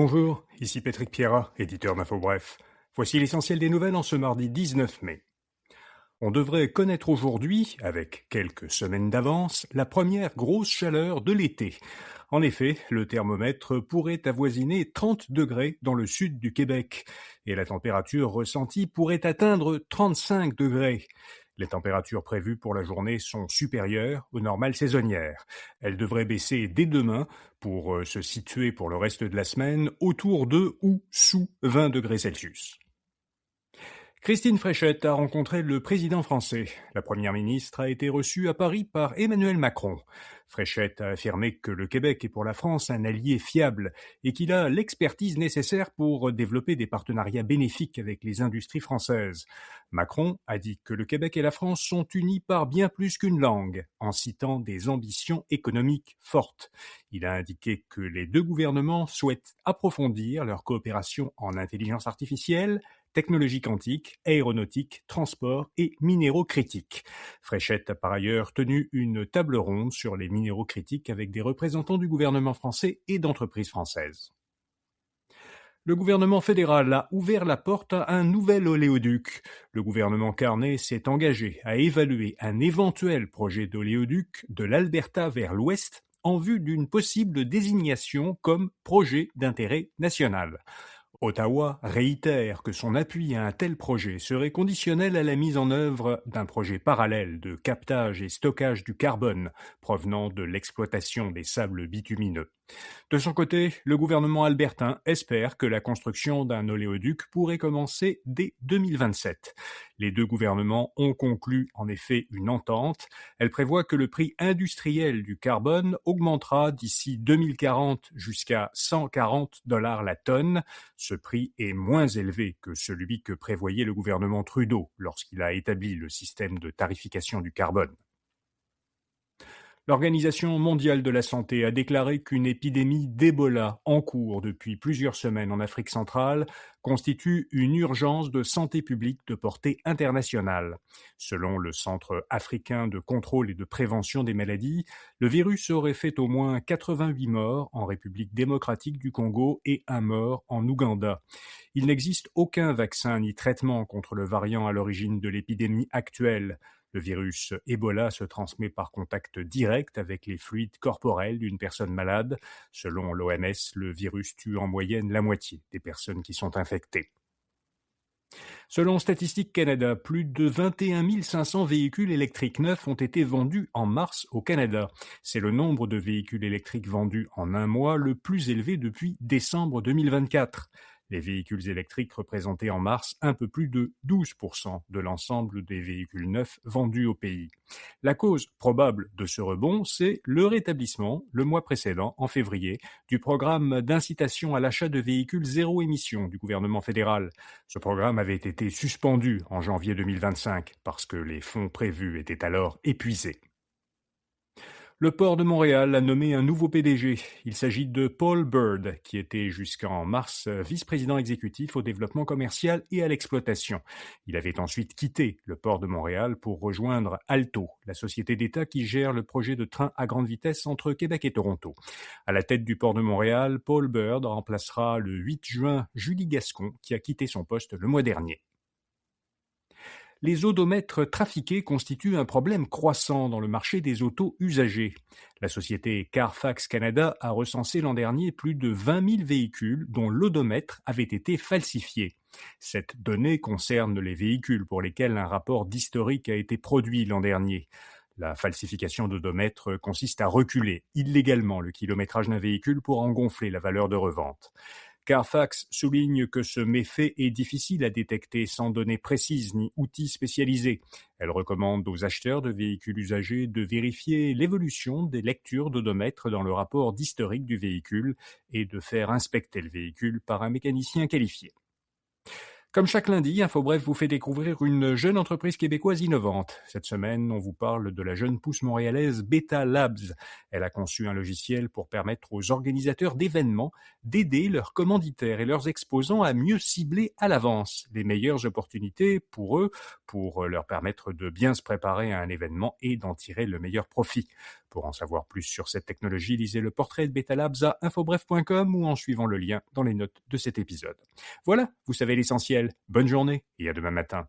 Bonjour, ici Patrick Pierrat, éditeur d'InfoBref. Voici l'essentiel des nouvelles en ce mardi 19 mai. On devrait connaître aujourd'hui, avec quelques semaines d'avance, la première grosse chaleur de l'été. En effet, le thermomètre pourrait avoisiner 30 degrés dans le sud du Québec et la température ressentie pourrait atteindre 35 degrés. Les températures prévues pour la journée sont supérieures aux normales saisonnières. Elles devraient baisser dès demain pour se situer pour le reste de la semaine autour de ou sous 20 degrés Celsius. Christine Fréchette a rencontré le président français. La première ministre a été reçue à Paris par Emmanuel Macron. Fréchette a affirmé que le Québec est pour la France un allié fiable et qu'il a l'expertise nécessaire pour développer des partenariats bénéfiques avec les industries françaises. Macron a dit que le Québec et la France sont unis par bien plus qu'une langue, en citant des ambitions économiques fortes. Il a indiqué que les deux gouvernements souhaitent approfondir leur coopération en intelligence artificielle, technologie quantique, aéronautique, transport et minéraux critiques. Fréchette a par ailleurs tenu une table ronde sur les minéraux critiques avec des représentants du gouvernement français et d'entreprises françaises. Le gouvernement fédéral a ouvert la porte à un nouvel oléoduc. Le gouvernement Carney s'est engagé à évaluer un éventuel projet d'oléoduc de l'Alberta vers l'ouest en vue d'une possible désignation comme projet d'intérêt national. Ottawa réitère que son appui à un tel projet serait conditionnel à la mise en œuvre d'un projet parallèle de captage et stockage du carbone provenant de l'exploitation des sables bitumineux. De son côté, le gouvernement albertain espère que la construction d'un oléoduc pourrait commencer dès 2027. Les deux gouvernements ont conclu en effet une entente. Elle prévoit que le prix industriel du carbone augmentera d'ici 2040 jusqu'à 140 $ la tonne. Ce prix est moins élevé que celui que prévoyait le gouvernement Trudeau lorsqu'il a établi le système de tarification du carbone. L'Organisation mondiale de la santé a déclaré qu'une épidémie d'Ebola en cours depuis plusieurs semaines en Afrique centrale constitue une urgence de santé publique de portée internationale. Selon le Centre africain de contrôle et de prévention des maladies, le virus aurait fait au moins 88 morts en République démocratique du Congo et 1 mort en Ouganda. Il n'existe aucun vaccin ni traitement contre le variant à l'origine de l'épidémie actuelle. Le virus Ebola se transmet par contact direct avec les fluides corporels d'une personne malade. Selon l'OMS, le virus tue en moyenne la moitié des personnes qui sont infectées. Selon Statistique Canada, plus de 21 500 véhicules électriques neufs ont été vendus en mars au Canada. C'est le nombre de véhicules électriques vendus en un mois le plus élevé depuis décembre 2024. Les véhicules électriques représentaient en mars un peu plus de 12% de l'ensemble des véhicules neufs vendus au pays. La cause probable de ce rebond, c'est le rétablissement, le mois précédent, en février, du programme d'incitation à l'achat de véhicules zéro émission du gouvernement fédéral. Ce programme avait été suspendu en janvier 2025 parce que les fonds prévus étaient alors épuisés. Le port de Montréal a nommé un nouveau PDG. Il s'agit de Paul Bird, qui était jusqu'en mars vice-président exécutif au développement commercial et à l'exploitation. Il avait ensuite quitté le port de Montréal pour rejoindre Alto, la société d'État qui gère le projet de train à grande vitesse entre Québec et Toronto. À la tête du port de Montréal, Paul Bird remplacera le 8 juin Julie Gascon, qui a quitté son poste le mois dernier. Les odomètres trafiqués constituent un problème croissant dans le marché des autos usagées. La société Carfax Canada a recensé l'an dernier plus de 20 000 véhicules dont l'odomètre avait été falsifié. Cette donnée concerne les véhicules pour lesquels un rapport d'historique a été produit l'an dernier. La falsification d'odomètre consiste à reculer illégalement le kilométrage d'un véhicule pour en gonfler la valeur de revente. Carfax souligne que ce méfait est difficile à détecter sans données précises ni outils spécialisés. Elle recommande aux acheteurs de véhicules usagés de vérifier l'évolution des lectures d'odomètre dans le rapport d'historique du véhicule et de faire inspecter le véhicule par un mécanicien qualifié. Comme chaque lundi, InfoBref vous fait découvrir une jeune entreprise québécoise innovante. Cette semaine, on vous parle de la jeune pousse montréalaise Beta Labs. Elle a conçu un logiciel pour permettre aux organisateurs d'événements d'aider leurs commanditaires et leurs exposants à mieux cibler à l'avance les meilleures opportunités pour eux, pour leur permettre de bien se préparer à un événement et d'en tirer le meilleur profit. Pour en savoir plus sur cette technologie, lisez le portrait de Beta Labs à infobref.com ou en suivant le lien dans les notes de cet épisode. Voilà, vous savez l'essentiel. Bonne journée et à demain matin.